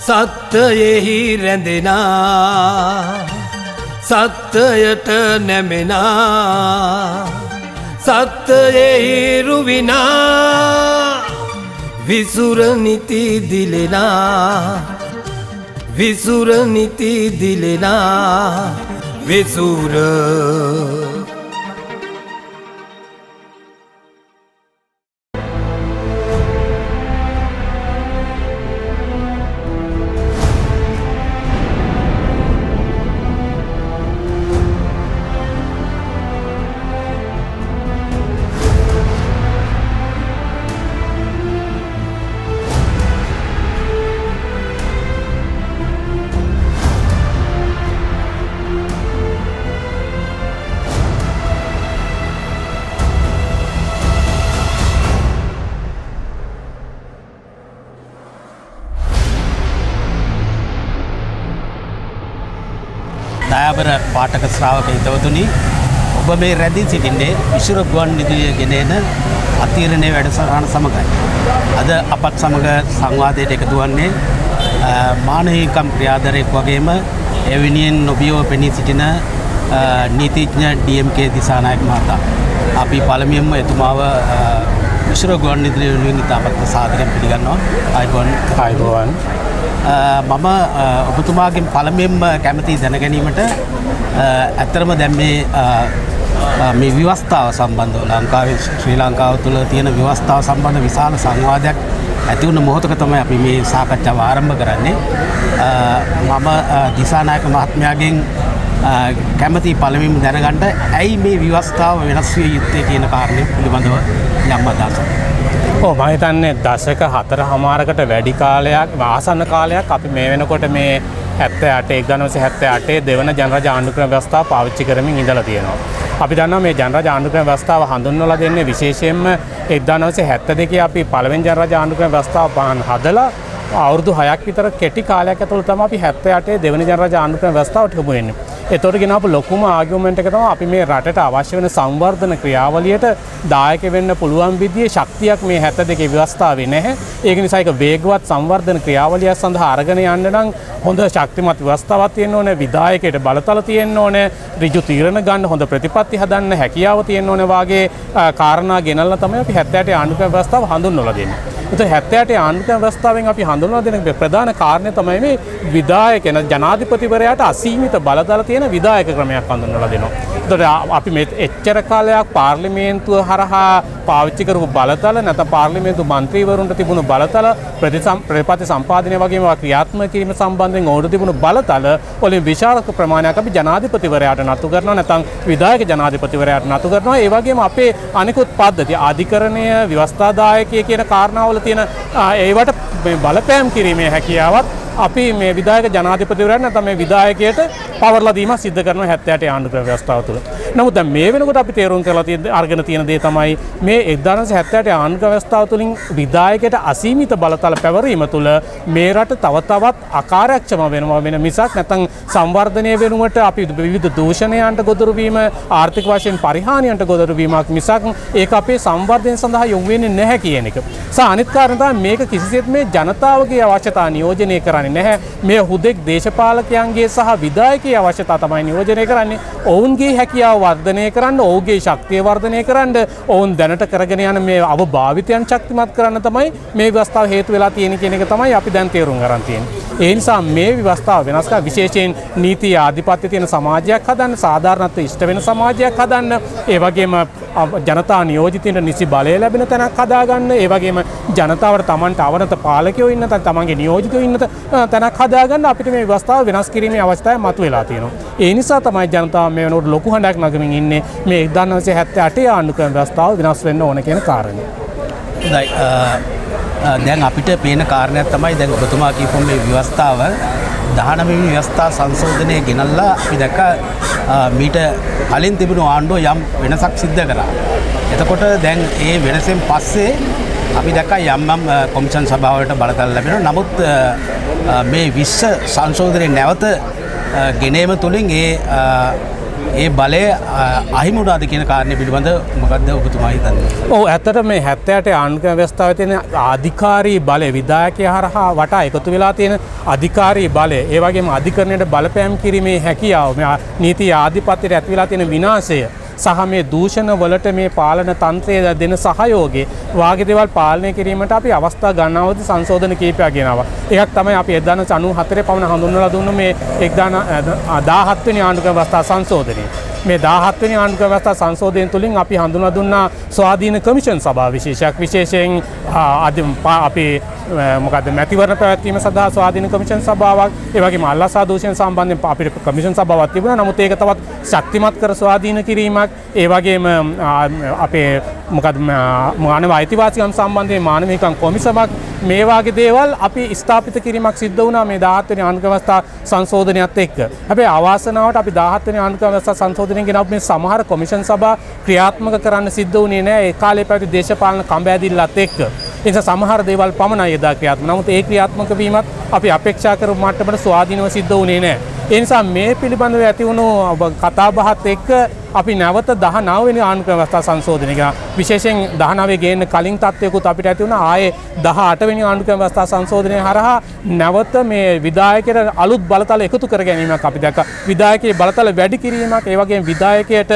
සත්‍යයෙහි රැඳෙනා සත්‍යයට නැමෙනා සත්‍යයෙහි රුවිනා විසුර නිති දිලෙනා විසුර නිති දිලෙනා විසුර දයාබර පාඨක ශ්‍රාවක හිතවතුනි ඔබ මේ රැඳී සිටින්නේ විසුර ගුවන් විදුලිය ගෙනෙන අතිරණේ වැඩසටහන සමගයි. අද අපත් සමග සංවාදයට එකතු වන්නේ මානවිකම් ක්‍රියාධරයෙක් වගේම එවිනියෙන් නොබියව පෙනී සිටින නීතිඥ ඩී.එම්.කේ දිසානායක මහතා. අපි පළමුවෙන්ම එතුමාව විසුර ගුවන් විදුලිය වෙනුවෙන් ඉතාමත් සාදරයෙන් පිළිගන්නවා. ආයුබෝවන්. මම ඔබතුමාගෙන් පළමුවෙන්ම කැමති දැනගැනීමට ඇත්තරම දැන් මේ ව්‍යවස්ථාව සම්බන්ධව ලංකාවේ ශ්‍රී ලංකාව තුළ තියෙන ව්‍යවස්ථාව සම්බන්ධ විශාල සංවාදයක් ඇති වුණ මොහොතක තමයි අපි මේ සාකච්ඡාව ආරම්භ කරන්නේ. මම දිසානායක මහත්මයාගෙන් කැමති පළමුවෙන්ම දැනගන්න ඇයි මේ ව්‍යවස්ථාව වෙනස් විය යුත්තේ කියන කාරණය පිළිබඳව යම් අදහසක්. මම හිතන්නේ දශක 4කමාරකට වැඩි කාලයක් ආසන්න කාලයක් අපි මේ වෙනකොට මේ 1978 දෙවන ජනරජ ආණ්ඩුක්‍රම ව්‍යවස්ථාව පාවිච්චි කරමින් ඉඳලා තියෙනවා. අපි දන්නවා මේ ජනරජ ආණ්ඩුක්‍රම ව්‍යවස්ථාව හඳුන්වලා දෙන්නේ විශේෂයෙන්ම 1972 අපි පළවෙනි ජනරජ ආණ්ඩුක්‍රම ව්‍යවස්ථාව හදලා අවුරුදු 6ක් විතර කෙටි කාලයක් ඇතුළත තමයි අපි 78 දෙවන ජනරජ ආණ්ඩුක්‍රම ව්‍යවස්ථාවට හමු වෙන්නේ. ඒතකොට ගෙනාපු ලොකුම ආගියුමන්ට් එක තමයි අපි මේ රටට අවශ්‍ය වෙන සංවර්ධන ක්‍රියාවලියට දායක වෙන්න පුළුවන් විදිහේ ශක්තියක් මේ 72 ව්‍යවස්ථාවේ නැහැ. ඒක නිසා ඒක වේගවත් සංවර්ධන ක්‍රියාවලිය සඳහා අරගෙන යන්න නම් හොඳ ශක්තිමත් ව්‍යවස්ථාවක් තියෙන්න ඕනේ, විධායකයට බලතල තියෙන්න ඕනේ, ඍජු තීරණ ගන්න හොඳ ප්‍රතිපත්ති හදන්න හැකියාව තියෙන්න ඕනේ වාගේ කාරණා ගෙනල්ලා තමයි අපි 78 ආණ්ඩුක්‍රම ව්‍යවස්ථාව හඳුන්වලා දෙන්නේ. ඒත් 78 ආණ්ඩුක්‍රම ව්‍යවස්ථාවෙන් අපි හඳුන්වලා දෙන ප්‍රධාන කාරණය තමයි මේ විධායකයන් ජනාධිපතිවරයාට අසීමිත බලතල තියෙන විධායක ක්‍රමයක් හඳුන්වලා දෙනවා. ඒතකොට අපි මේ එච්චර කාලයක් පාර්ලිමේන්තුව හරහා පාවිච්චි කරපු බලතල නැත්නම් පාර්ලිමේන්තු මන්ත්‍රීවරුන්ට තිබුණු බලතල ප්‍රතිපත්ති සම්පාදනය වගේම ක්‍රියාත්මක කිරීම සම්බන්ධයෙන් ඕනට තිබුණු බලතල වලින් විශාල ප්‍රමාණයක් අපි ජනාධිපතිවරයාට නතු කරනවා නැත්නම් විධායක ජනාධිපතිවරයාට නතු කරනවා. ඒ වගේම අපේ අනිකුත් පද්ධති අධිකරණය ව්‍යවස්ථාදායකය කියන කාරණාවල තියෙන ඒවට බලපෑම් කිරීමේ හැකියාවත් අපි මේ විධායක ජනාධිපතිවරයාට නැත්නම් මේ විධායකයට පවර්ලා දීම සිද්ධ කරන 78 ආණ්ඩුක්‍රම ව්‍යවස්ථාව තුළ. නමුත් දැන් මේ වෙනකොට අපි තේරුම් කරලා අරගෙන තියෙන දේ තමයි මේ 1978 ආණ්ඩුක්‍රම ව්‍යවස්ථාව තුළින් විධායකයට අසීමිත බලතල පැවරීම තුළ මේ රට තව තවත් අකාර්යක්ෂම වෙනවා වෙන මිසක් නැත්නම් සංවර්ධනය වෙනුවට අපි විවිධ දූෂණයන්ට ගොදුරු වීම ආර්ථික වශයෙන් පරිහානියන්ට ගොදුරු වීමක් මිසක් ඒක අපේ සංවර්ධනය සඳහා යොමු වෙන්නේ නැහැ කියන එක. අනිත් කාරණා තමයි මේක කිසිසේත් මේ ජනතාවගේ අවශ්‍යතා නියෝජනය කරන්නේ නැහැ. මේ හුදෙක් දේශපාලකයන්ගේ සහ විධායකගේ අවශ්‍යතා තමයි නියෝජනය කරන්නේ. ඔවුන්ගේ හැකියාව වර්ධනය කරන්න, ඔවුන්ගේ ශක්තිය වර්ධනය කරන්න, ඔවුන් දැනට කරගෙන යන මේ අවභාවිතයන් ශක්තිමත් කරන්න තමයි මේ ව්‍යවස්ථාව හේතු වෙලා තියෙන කියන එක තමයි අපි දැන් තේරුම් ගන්න තියෙන්නේ. ඒ නිසා මේ ව්‍යවස්ථාව වෙනස් කර විශේෂයෙන් නීති ආධිපත්‍ය තියෙන සමාජයක් හදන්න, සාධාරණත්වයට ඉෂ්ට වෙන සමාජයක් හදන්න, ඒ වගේම ජනතා නියෝජිතයින්ට නිසි බලය ලැබෙන තැනක් හදාගන්න, ඒ වගේම ජනතාවට තමන්ට අවනත පාලකයෝ ඉන්න තැන, තමන්ගේ නියෝජිතයෝ ඉන්න තැනක් හදාගන්න අපිට මේ ව්‍යවස්ථාව වෙනස් කිරීමේ අවස්ථාවක් මතුවලා තියෙනවා. ඒ නිසා තමයි ජනතාව මේ වෙනකොට ලොකු හඬක් නගමින් ඉන්නේ මේ 1978 ආණ්ඩුක්‍රම ව්‍යවස්ථාව වෙනස් වෙන්න ඕන කියන කාරණය. දැන් අපිට පේන කාරණයක් තමයි දැන් ඔබතුමා කියපු මේ ව්‍යවස්ථාව 19 වෙනි ව්‍යවස්ථා සංශෝධනය ගෙනල්ලා අපි දැක්ක මීට කලින් තිබුණු ආණ්ඩුව යම් වෙනසක් සිද්ධ කරා. එතකොට දැන් ඒ වෙනසෙන් පස්සේ අපි දැක්කා යම් කොමිෂන් සභාවලට බලතල ලැබෙනවා. නමුත් මේ 20 සංශෝධනයේ නැවත ගෙනීම තුළින් ඒ ඒ බලය අහිමුණාද කියන කාරණය පිළිබඳ මොකක්ද ඔබතුමා හිතන්නේ? ඔව් ඇත්තට මේ 70ට ආණ්ඩුක්‍රම ව්‍යවස්ථාවේ තියෙන අධිකාරී බලය විධායකයා හරහා වටා එකතු වෙලා තියෙන අධිකාරී බලය ඒ වගේම අධිකරණයට බලපෑම් කිරීමේ හැකියාව මේ නීති ආධිපත්‍යයට ඇති වෙලා තියෙන විනාශය සහ මේ දූෂණ වලට මේ පාලන තන්ත්‍රය දෙන සහයෝගය වාගේ දේවල් පාලනය කිරීමට අපි අවස්ථා ගණනාවක සංශෝධන කීපයක් ගෙනාවා. එකක් තමයි අපි 1994 පවන හඳුන්වලා දුන්න මේ 17 වෙනි ආණ්ඩුක්‍රම ව්‍යවස්ථා සංශෝධනය. මේ 17 වෙනි ආණ්ඩුක්‍රම ව්‍යවස්ථා සංශෝධනය තුලින් අපි හඳුන්වා දුන්නා ස්වාධීන කමිෂන් සභාව විශේෂයෙන් අපේ මොකද මැතිවරණ පැවැත්වීම සඳහා ස්වාධීන කමිෂන් සභාවක් ඒ වගේම අල්ලාසා දූෂණ සම්බන්ධයෙන් අපිට කමිෂන් සභාවක් තිබුණා. නමුත් ඒක තවත් ශක්තිමත් කර ස්වාධීන කිරීමක් ඒ වගේම අපේ මොකද මානව අයිතිවාසිකම් සම්බන්ධයෙන් මානව හිමිකම් කොමිසමක් මේ වගේ දේවල් අපි ස්ථාපිත කිරීමක් සිද්ධ වුණා මේ 17 වෙනි ආණ්ඩුක්‍රම ව්‍යවස්ථා සංශෝධනයත් එක්ක. හැබැයි අවාසනාවට අපි 17 වෙනි ආණ්ඩුක්‍රම ව්‍යවස්ථා සංශෝධනයෙන් ගෙනාවු මේ සමහර කොමිෂන් සභා ක්‍රියාත්මක කරන්න සිද්ධ වුණේ නැහැ ඒ කාලේ පැවති දේශපාලන කඹෑදිල්ලත් එක්ක. ඒ නිසා සමහර දේවල් පමණයි එදා ක්‍රියාත්මක. නමුත් ඒ ක්‍රියාත්මක වීමත් අපි අපේක්ෂා කරපු මට්ටමට ස්වාධීනව සිද්ධ වුණේ නැහැ. ඒ නිසා මේ පිළිබඳව ඇති වුණු කතාබහත් එක්ක අපි නැවත 19 වෙනි ආණ්ඩුක්‍රම ව්‍යවස්ථා සංශෝධනය කරා. විශේෂයෙන් 19 ගේන්න කලින් තත්ත්වයකුත් අපිට ඇති වුණා. ආයේ 18 වෙනි ආණ්ඩුක්‍රම ව්‍යවස්ථා සංශෝධනය හරහා නැවත මේ විධායකයට අලුත් බලතල එකතු කර ගැනීමක් අපි දැක්කා. විධායකයේ බලතල වැඩි කිරීමක්, ඒ වගේම විධායකයට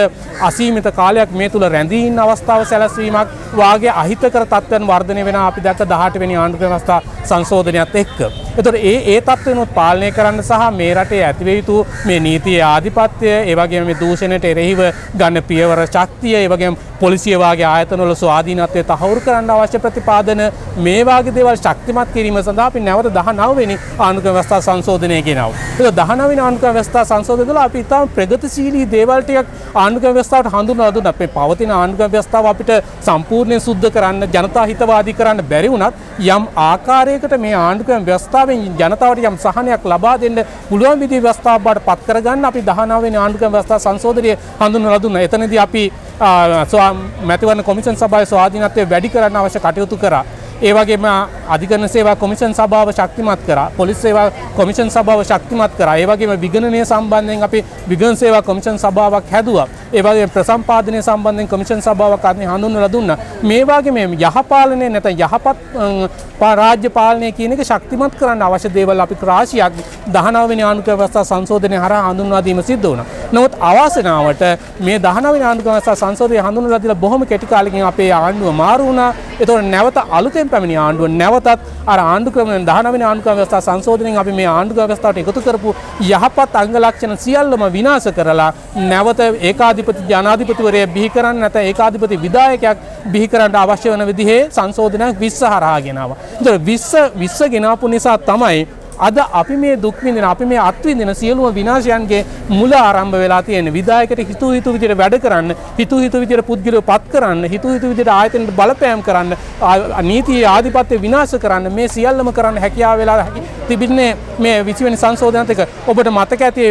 අසීමිත කාලයක් මේ තුල රැඳී ඉන්න අවස්ථාව සැලසීමක් වාගේ අහිතකර තත්ත්වයන් වර්ධනය වෙන අපි දැක්ක 18 වෙනි ආණ්ඩුක්‍රම ව්‍යවස්ථා සංශෝධනයත් එක්ක. එතකොට ඒ තත්ත්වෙනුත් පාලනය කරන්න සහ මේ රටේ ඇතිවිය යුතු මේ නීතියේ ආධිපත්‍ය, ඒ වගේම මේ දූෂණයට එරෙහිව ගන්න පියවර ශක්තිය, ඒ වගේම පොලිසිය වාගේ ආයතනවල ස්වාධීනත්වය තහවුරු කරන්න අවශ්‍ය ප්‍රතිපාදන මේ වාගේ දේවල් ශක්තිමත් කිරීම සඳහා අපි නැවත 19 වෙනි ආණ්ඩුක්‍රම ව්‍යවස්ථා සංශෝධනය ගෙනාවා. ඒක 19 වෙනි ආණ්ඩුක්‍රම ව්‍යවස්ථා සංශෝධනය තුළ අපි ඉතාම ප්‍රගතිශීලී දේවල් ටිකක් ආණ්ඩුක්‍රම ව්‍යවස්ථාවට හඳුන්වලා දුන්නා. අපේ පවතින ආණ්ඩුක්‍රම ව්‍යවස්ථාව අපිට සම්පූර්ණයෙන් සුද්ධ කරන්න, ජනතා හිතවාදී කරන්න බැරි වුණත් යම් ආකාරයකට මේ ආණ්ඩුක්‍රම ව්‍යවස්ථාවෙන් ජනතාවට යම් සහනයක් ලබා දෙන්න පුළුවන් විදිහේ ව්‍යවස්ථාවක් බවට පත් කරගන්න අපි 19 වෙනි ආණ්ඩුක්‍රම ව්‍යවස්ථා සංශෝධනය හඳුන්වලා දුන්නා. එතනදී අපි මැතිවරණ කොමිෂන් සභාවේ ස්වාධීනත්වය වැඩි කරන්න අවශ්‍ය කටයුතු කරා. ඒ වගේම අධිකරණ සේවා කොමිෂන් සභාව ශක්තිමත් කරා. පොලිස් සේවා කොමිෂන් සභාව ශක්තිමත් කරා. ඒ වගේම විගණනය සම්බන්ධයෙන් අපි විගණන සේවා කොමිෂන් සභාවක් හැදුවා. ඒ වගේම ප්‍රසම්පාදනය සම්බන්ධයෙන් කොමිෂන් සභාවක් අපි හඳුන්වලා දුන්නා. මේ වගේ මේ යහපාලනය නැත්නම් යහපත් රාජ්‍ය පාලනය කියන එක ශක්තිමත් කරන්න අවශ්‍ය දේවල් අපි රාශියක් 19 වෙනි ආණ්ඩුක්‍රම ව්‍යවස්ථා සංශෝධනය හරහා හඳුන්වා දීම සිද්ධ වුණා. නමුත් අවාසනාවට මේ 19 වෙනි ආණ්ඩුක්‍රම ව්‍යවස්ථා සංශෝධනය හඳුන්වලා දීලා බොහොම කෙටි කාලෙකින් අපේ ආණ්ඩුව මාරු වුණා. ඒතකොට නැවත අලුතෙන් පැමිණි ආණ්ඩුව නැවතත් අර ආණ්ඩුක්‍රම 19 වෙනි ආණ්ඩුක්‍රම ව්‍යවස්ථා සංශෝධනයෙන් අපි මේ ආණ්ඩුක්‍රම ව්‍යවස්ථාවට එකතු කරපු යහපත් අංග ලක්ෂණ සියල්ලම විනාශ කරලා නැවත ඒකාධිපති ජනාධිපතිවරයෙක් බිහි කරන්න නැත්නම් ඒකාධිපති විධායකයෙක් බිහි කරන්න අවශ්‍ය වෙන විදිහේ සංශෝධනයක් 20 හරහා ගෙනාවා. ඒතර 20 ගෙනාපු නිසා තමයි අද අපි මේ දුක් විඳින අපි මේ අත්විඳින සියලුම විනාශයන්ගේ මුල ආරම්භ වෙලා තියෙන. විධායකට හිතු විදිහට වැඩ කරන්න, හිතු විදිහට පුද්ගලව පත් කරන්න, හිතු විදිහට ආයතනට බලපෑම් කරන්න, නීතියේ ආධිපත්‍ය විනාශ කරන්න මේ සියල්ලම කරන්න හැකියාව වෙලා තිබින්නේ මේ 20 වෙනි සංශෝධනයත් එක්ක. ඔබට මතක ඇති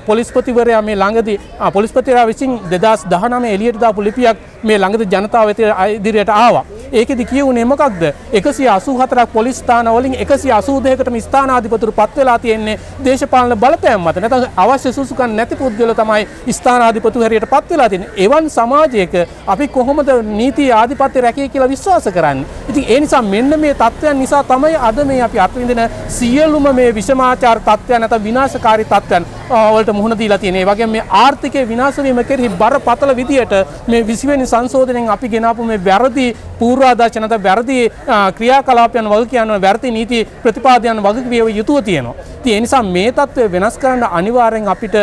පොලිස්පතිවරයා මේ ළඟදී පොලිස්පතිවරයා විසින් 2019 එළියට දාපු ලිපියක් මේ ළඟදී ජනතාව ඉදිරියට ආවා. ඒකෙදි කියුනේ මොකක්ද? 184ක් පොලිස් ස්ථාන වලින් 182කටම ස්ථානාධිපතිවරු පත් වෙලා තියෙන්නේ දේශපාලන බලපෑම් මත. නැත්නම් අවශ්‍ය සුසුකම් නැති පුද්ගලයෝ තමයි ස්ථානාධිපතිවරු හැටියට පත් වෙලා තියෙන්නේ. එවන් සමාජයක අපි කොහොමද නීති ආධිපත්‍ය රැකේ කියලා විශ්වාස කරන්නේ? ඉතින් ඒ නිසා මෙන්න මේ තත්ත්වයන් නිසා තමයි අද මේ අපි අත්විඳින සියලුම මේ විෂමාචාර තත්ත්වයන් නැත්නම් විනාශකාරී තත්ත්වයන් වලට මුහුණ දීලා තියෙනවා. ඒ වගේම මේ ආර්ථිකයේ විනාශ වීම කෙරෙහි බරපතල විදියට මේ 20 වෙනි සංශෝධනයෙන් අපි ගෙනාපු මේ වැරදි පූර්වාදර්ශ නැත්නම් වැරදි ක්‍රියාකලාපයන් වග කියන වැරදි නීති ප්‍රතිපාදයන් වග විය යුතුව තියෙනවා. ඉතින් ඒ නිසා මේ තත්ත්වය වෙනස් කරන්න අනිවාර්යෙන් අපිට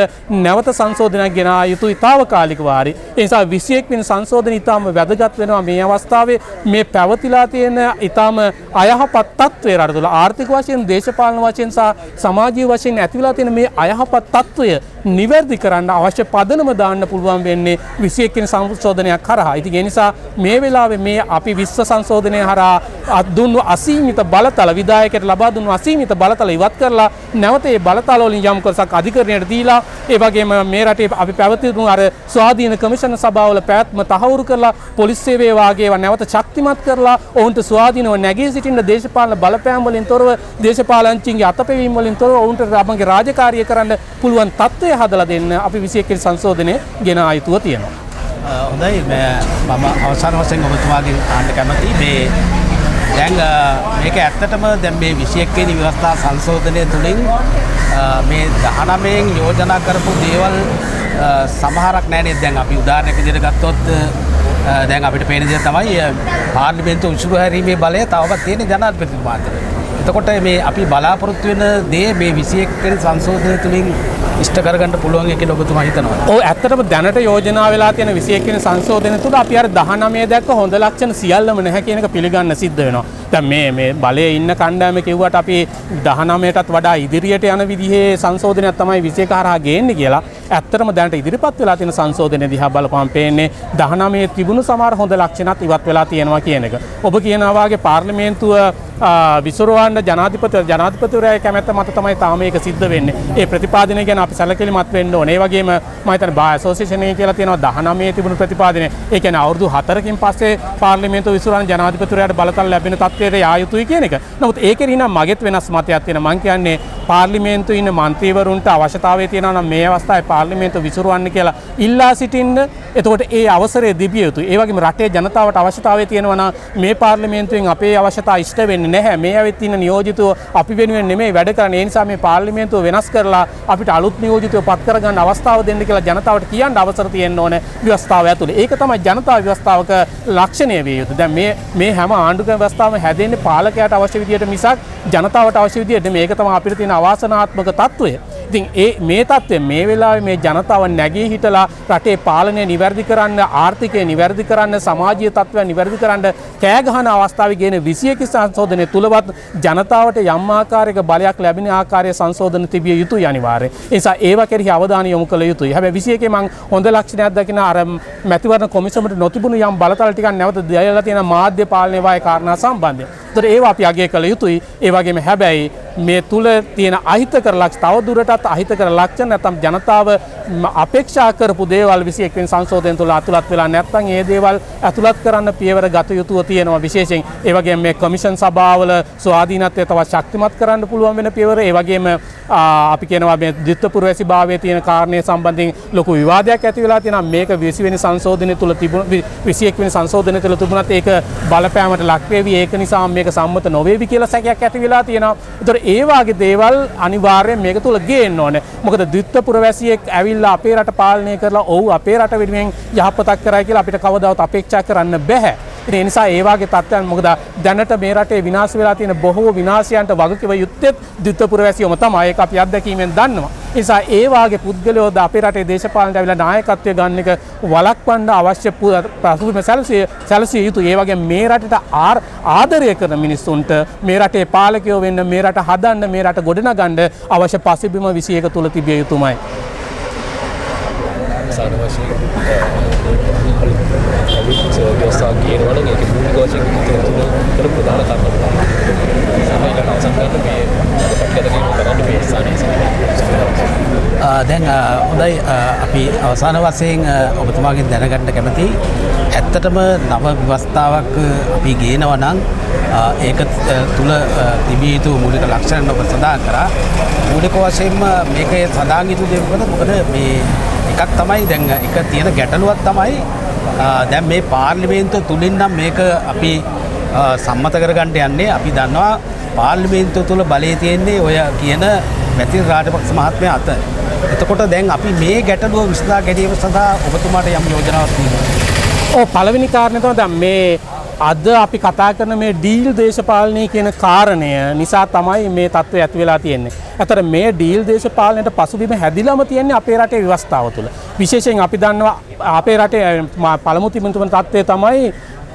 නැවත සංශෝධනයක් ගෙනා යුතුයි తాවකාලික වාරි. ඒ නිසා 21 වෙනි සංශෝධනය ඊටාම වැදගත් වෙනවා මේ අවස්ථාවේ. මේ පැවතිලා තියෙන ඊටාම අයහපත් තත්ත්වය රට තුළ ආර්ථික වශයෙන්, දේශපාලන වශයෙන් සහ සමාජීය වශයෙන් ඇතිවලා තියෙන මේ අයහපත් තත්ත්වය නිවැරදි කරන්න අවශ්‍ය පදනම දාන්න පුළුවන් වෙන්නේ 21 වෙනි සංශෝධනයක් කරහා. ඉතින් ඒ නිසා මේ වෙලාවේ මේ අපි විශ්ව සංශෝධනය හරහා දුන්නු අසීමිත බලතල විධායකයට ලබා දුන්නු අසීමිත බලතල ඉවත් කරලා නැවත ඒ බලතල වලින් යම් කොටසක් අධිකරණයට දීලා ඒ වගේම මේ රටේ අපි පැවතිනු අර ස්වාධීන කමිෂන සභාවල පැවැත්ම තහවුරු කරලා පොලිස් සේවය වාගේ ඒවා නැවත ශක්තිමත් කරලා ඔවුන්ට ස්වාධීනව නැගී සිටින්න දේශපාලන බලපෑම් වලින් තොරව දේශපාලනඥයින්ගේ අතපෙවීම් වලින් තොරව ඔවුන්ට තමන්ගේ රාජකාරිය කරන්න පුළුවන් තත්ත්වය හදලා දෙන්න අපි 21 වෙනි සංශෝධනය ගෙන ආයුතුව තියෙනවා. හොඳයි මම අවසාන වශයෙන් ඔබතුමාගෙන් අහන්න කැමතියි මේ දැන් මේක ඇත්තටම දැන් මේ 21 වෙනි ව්‍යවස්ථා සංශෝධනය තුළින් මේ 19න් යෝජනා කරපු දේවල් සමහරක් නැහැ නේද? දැන් අපි උදාහරණයක් විදිහට ගත්තොත් දැන් අපිට පේන දේ තමයි පාර්ලිමේන්තුව උසුරු හැරීමේ බලය තවමත් තියෙන ජනාධිපතිතුමාට. එතකොට මේ අපි බලාපොරොත්තු වෙන දේ මේ 21 වෙනි සංශෝධනය තුළින් ඉෂ්ට කරගන්න පුළුවන් කියලා ඔබතුමා හිතනවා? ඔව් ඇත්තටම දැනට යෝජනා වෙලා තියෙන 21 වෙනි සංශෝධනය තුළ අපි අර 19 දැක්ක හොඳ ලක්ෂණ සියල්ලම නැහැ කියන එක පිළිගන්න සිද්ධ වෙනවා. දැන් මේ බලයේ ඉන්න කණ්ඩායම කිව්වට අපි 19ටත් වඩා ඉදිරියට යන විදිහේ සංශෝධනයක් තමයි 21 හරහා ගේන්නේ කියලා. ඇත්තටම දැනට ඉදිරිපත් වෙලා තියෙන සංශෝධනය දිහා බලපුවම පේන්නේ 19 තිබුණු සමහර හොඳ ලක්ෂණත් ඉවත් වෙලා තියෙනවා කියන එක. ඔබ කියනවා වාගේ පාර්ලිමේන්තුව විසුරුවන්න ජනාධිපතිවරයා කැමැත්ත මත තමයි තාම මේක සිද්ධ වෙන්නේ. ඒ ප්‍රතිපාදනය ගැන අපි සැලකිලිමත් වෙන්න ඕනේ. ඒ වගේම මම හිතන්නේ බා ඇසෝසියේෂන් එකේ කියලා තියෙනවා 19 තිබුණු ප්‍රතිපාදනය. ඒ කියන්නේ අවුරුදු 4කින් පස්සේ පාර්ලිමේන්තුව විසුරුවන්න ජනාධිපතිවරයාට බලතල ලැබෙන තත්ත්වයට යා යුතුයි කියන එක. නමුත් ඒකේ නම් මගෙත් වෙනස් මතයක් තියෙනවා. මම කියන්නේ පාර්ලිමේන්තුවේ ඉන්න මන්ත්‍රීවරුන්ට අවශ්‍යතාවය තියෙනවා නම් මේ අවස්ථාවේ පාර්ලිමේන්තුව විසුරුවන්න කියලා ඉල්ලා සිටින්න. එතකොට ඒ අවසරය දිවිය යුතුයි. ඒ වගේම රටේ ජනතාවට අවශ්‍යතාවය තියෙනවා නම් මේ පාර්ලිමේන්තුවෙන් අපේ අවශ්‍යතා ඉෂ්ට වෙන්නේ නැහැ. මේ ඇවිත් ඉන්න නියෝජිතව අපි වෙනුවෙන් නෙමෙයි වැඩ කරන්නේ. ඒ නිසා මේ පාර්ලිමේන්තුව වෙනස් කරලා අපිට අලුත් නියෝජිතව පත් කරගන්න අවස්ථාව දෙන්න කියලා ජනතාවට කියන්න අවසර තියෙන්න ඕනේ ව්‍යවස්ථාව ඇතුලේ. ඒක තමයි ජනතා ව්‍යවස්ථාවක ලක්ෂණය විය යුතු. දැන් මේ හැම ආණ්ඩුක්‍රම ව්‍යවස්ථාවම හැදෙන්නේ පාලකයාට අවශ්‍ය විදියට මිසක් ජනතාවට අවශ්‍ය විදියට මේක තමයි අපිට තියෙන අවාසනාත්මක තත්ත්වය. ඉතින් මේ තත්ත්වය මේ වෙලාවේ මේ ජනතාව නැගී හිටලා රටේ පාලනය නිවැරදි කරන්න, ආර්ථිකය නිවැරදි කරන්න, සමාජීය තත්ත්වයන් නිවැරදි කරන්න කෑ ගහන අවස්ථාවේ ගේන 21 සංශෝධනය තුලවත් ජනතාවට යම් ආකාරයක බලයක් ලැබෙන ආකාරයේ සංශෝධන තිබිය යුතුයි අනිවාර්යයෙන්. ඒ නිසා ඒවා කෙරෙහි අවධානය යොමු කළ යුතුයි. හැබැයි 21 මම හොඳ ලක්ෂණයක් දකින අර මැතිවරණ කොමිසමට නොතිබුණු යම් බලතල ටිකක් නැවත දයලා තියෙන මාධ්‍ය පාලනය වායේ කාරණා සම්බන්ධයෙන්. ඒතර ඒවා අපි අගය කළ යුතුයි. ඒ වගේම හැබැයි මේ තුල තියෙන අහිතකර ලක්ෂණ තව දුරටත් අහිතකර ලක්ෂණ නැත්නම් ජනතාව අපේක්ෂා කරපු දේවල් 21 වෙනි සංශෝධනය තුළ අතුලත් වෙලා නැත්නම් ඒ දේවල් අතුලත් කරන්න පියවර ගත යුතුව තියෙනවා. විශේෂයෙන් ඒ වගේම මේ කමිෂන් සභාවල ස්වාධීනත්වය තවත් ශක්තිමත් කරන්න පුළුවන් වෙන පියවර. ඒ වගේම අපි කියනවා මේ ද්විත්ව පුරවැසිභාවයේ තියෙන කාරණේ සම්බන්ධයෙන් ලොකු විවාදයක් ඇති වෙලා තියෙනවා. මේක 20 වෙනි සංශෝධනය තුළ තිබුණ 21 වෙනි සංශෝධනය තුළ තිබුණත් ඒක බලපෑමට ලක් වේවි. ඒක නිසා මේක සම්මත නොවේවි කියලා සැකයක් ඇති වෙලා තියෙනවා. ඒතර ඒ වගේ දේවල් අනිවාර්යයෙන් මේක තුල ගේන්න ඕනේ. මොකද ද්විත්ව පුරවැසියෙක් ඇවිල්ලා අපේ රට පාලනය කරලා ඔව් අපේ රට වෙනුවෙන් යහපතක් කරයි කියලා අපිට කවදාවත් අපේක්ෂා කරන්න බෑ. ඒ නිසා ඒ වගේ තත්ත්වයන් මොකද දැනට මේ රටේ විනාශ වෙලා තියෙන බොහෝ විනාශයන්ට වගකිව යුත්තේ ද්විත්ව පුරවැසියෝම තමයි. ඒක අපි අත්දැකීමෙන් දන්නවා. ඒ නිසා ඒ වාගේ පුද්ගලයෝ අපේ රටේ දේශපාලනයට ඇවිල්ලා නායකත්වය ගන්න එක වළක්වන්න අවශ්‍ය පසුබිම සැලසිය යුතුයි. ඒ වගේ මේ රටට ආදරය කරන මිනිස්සුන්ට මේ රටේ පාලකයෝ වෙන්න, මේ රට හදන්න, මේ රට ගොඩනගන්න අවශ්‍ය පසුබිම 21 තුල තිබිය යුතුමයි. व्यवस्था गेरवाड़ एक मूल वचन प्रधान දැන් හොඳයි අපි අවසාන වශයෙන් ඔබතුමාගෙන් දැනගන්න කැමති ඇත්තටම නව ව්‍යවස්ථාවක් අපි ගේනවා නම් ඒක තුල තිබිය යුතු මූලික ලක්ෂණ ඔබ සඳහන් කරා. මූලික වශයෙන්ම මේකේ සඳහන් යුතු දේ මොකද මේ එකක් තමයි දැන් එක තියෙන ගැටලුවක් තමයි දැන් මේ පාර්ලිමේන්තුව තුලින් නම් මේක අපි සම්මත කරගන්න යන්නේ. අපි දන්නවා පාර්ලිමේන්තුව තුල බලය තියෙන්නේ ඔය කියන මැතින් රාජපක්ෂ මහත්මයා අත. එතකොට දැන් අපි මේ ගැටලුව විසඳා ගැනීම සඳහා ඔබතුමාට යම් යෝජනාවක් තියෙනවා? පළවෙනි කාරණය තමයි දැන් මේ අද අපි කතා කරන මේ ඩීල් දේශපාලනය කියන කාරණය නිසා තමයි මේ තත්ත්වය ඇති වෙලා තියෙන්නේ. අතර මේ ඩීල් දේශපාලනයට පසුබිම හැදිලාම තියෙන්නේ අපේ රටේ ව්‍යවස්ථාව තුළ. විශේෂයෙන් අපි දන්නවා අපේ රටේ පළමු තිබුණු තත්ත්වය තමයි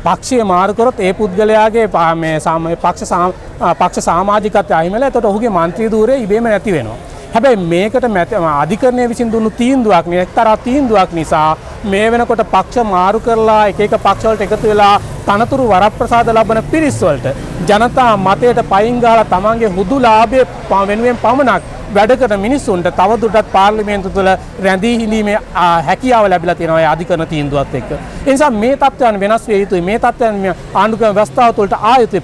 පක්ෂය මාරු කරොත් ඒ පුද්ගලයාගේ මේ පක්ෂ සමාජිකත්වය අහිමි වෙලා එතකොට ඔහුගේ මන්ත්‍රී ධූරය ඉබේම නැති වෙනවා. හැබැයි මේකට අධිකරණය විසින් දුන්නු තීන්දුවක් නේ එක්තරා තීන්දුවක් නිසා මේ වෙනකොට පක්ෂ මාරු කරලා එක පක්ෂ වලට එකතු වෙලා තනතුරු වරප්‍රසාද ලබන පිරිස් වලට ජනතා මතයට පයින් ගහලා තමන්ගේ හුදු ලාභය වෙනුවෙන් පමණක් වැඩ කරන මිනිස්සුන්ට තවදුරටත් පාර්ලිමේන්තු තුළ රැඳී හිඳීමේ හැකියාව ලැබිලා තියෙනවා ඒ අධිකරණ තීන්දුවත් එක්ක. ඒ නිසා මේ තත්ත්වයන් වෙනස් විය යුතුයි. මේ තත්ත්වයන් ආණ්ඩුක්‍රම ව්‍යවස්ථාව තුළට ආ යුතුයි.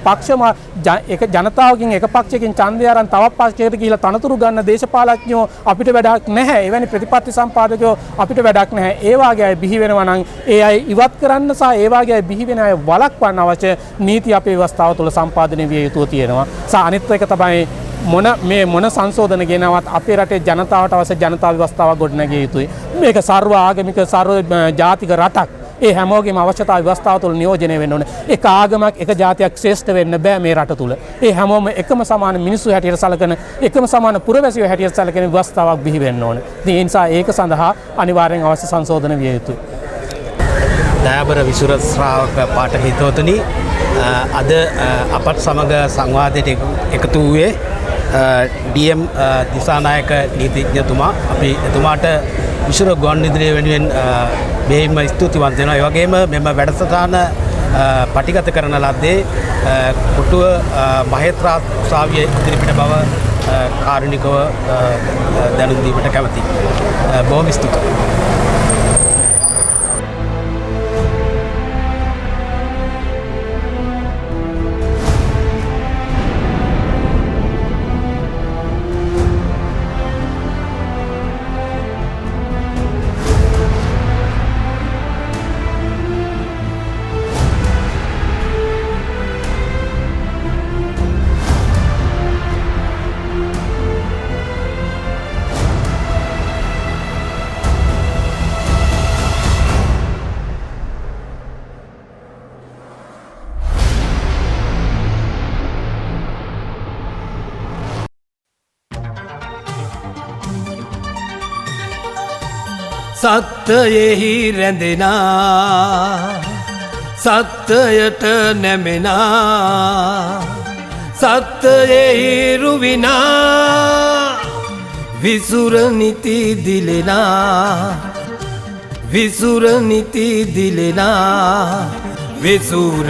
එක ජනතාවකින් එක පක්ෂයකින් ඡන්දය අරන් තවත් පක්ෂයකට ගිහිලා තනතුරු ගන්න දේශපාලඥයෝ අපිට වැඩක් නැහැ. එවැනි ප්‍රතිපත්ති සම්පාදකයෝ අපිට වැඩක් නැහැ. ඒ වාගේ අය බිහි වෙනවා නම් ඒ අය ඉවත් කරන්න සහ ඒ වාගේ අය බිහි වෙන අය වළක්වන්න අවශ්‍ය නීති අපේ ව්‍යවස්ථාව තුළ සම්පාදනය විය යුතුව තියෙනවා. අනිත් එක තමයි මොන සංශෝධන ගෙනවත් අපේ රටේ ජනතාවට අවශ්‍ය ජනතා ව්‍යවස්ථාවක් ගොඩනැගිය යුතුයි. මේක සර්ව ආගමික සර්ව ජාතික රටක්. ඒ හැමෝගෙම අවශ්‍යතා ව්‍යවස්ථාව තුළ නියෝජනය වෙන්න ඕනේ. එක ආගමක් එක ජාතියක් ශ්‍රේෂ්ඨ වෙන්න බෑ මේ රට තුළ. ඒ හැමෝම එකම සමාන මිනිස්සු හැටියට සැලකෙන එකම සමාන පුරවැසියෝ හැටියට සැලකෙන ව්‍යවස්ථාවක් බිහි වෙන්න ඕනේ. ඉතින් ඒ නිසා ඒක සඳහා අනිවාර්යෙන් අවශ්‍ය සංශෝධන විය යුතුයි. දයාබර විසුර ශ්‍රාවක පාඨක හිතවතුනි අද අපත් සමග සංවාදයට එකතු වූයේ DM දිසානායක නීතිඥතුමා අපි එතුමාට විසුර ගුවන්විදුලිය වෙනුවෙන් බෙහෙවින්ම ස්තුතිවන්ත වෙනවා. ඒ වගේම මෙම වැඩසටහන පටිගත කරන ලද්දේ කොටුව මහේත්‍රා උසාවිය ඉදිරිපිට බව කාරුණිකව දැනුම් දීමට කැමැතියි. බොහොම ස්තුතියි. සත්‍යයෙහි රැඳෙනා සත්‍යයට නැමෙනා සත්‍යයෙහි රුවිනා විසුර නිති දිලෙනා විසුර නිති දිලෙනා විසුර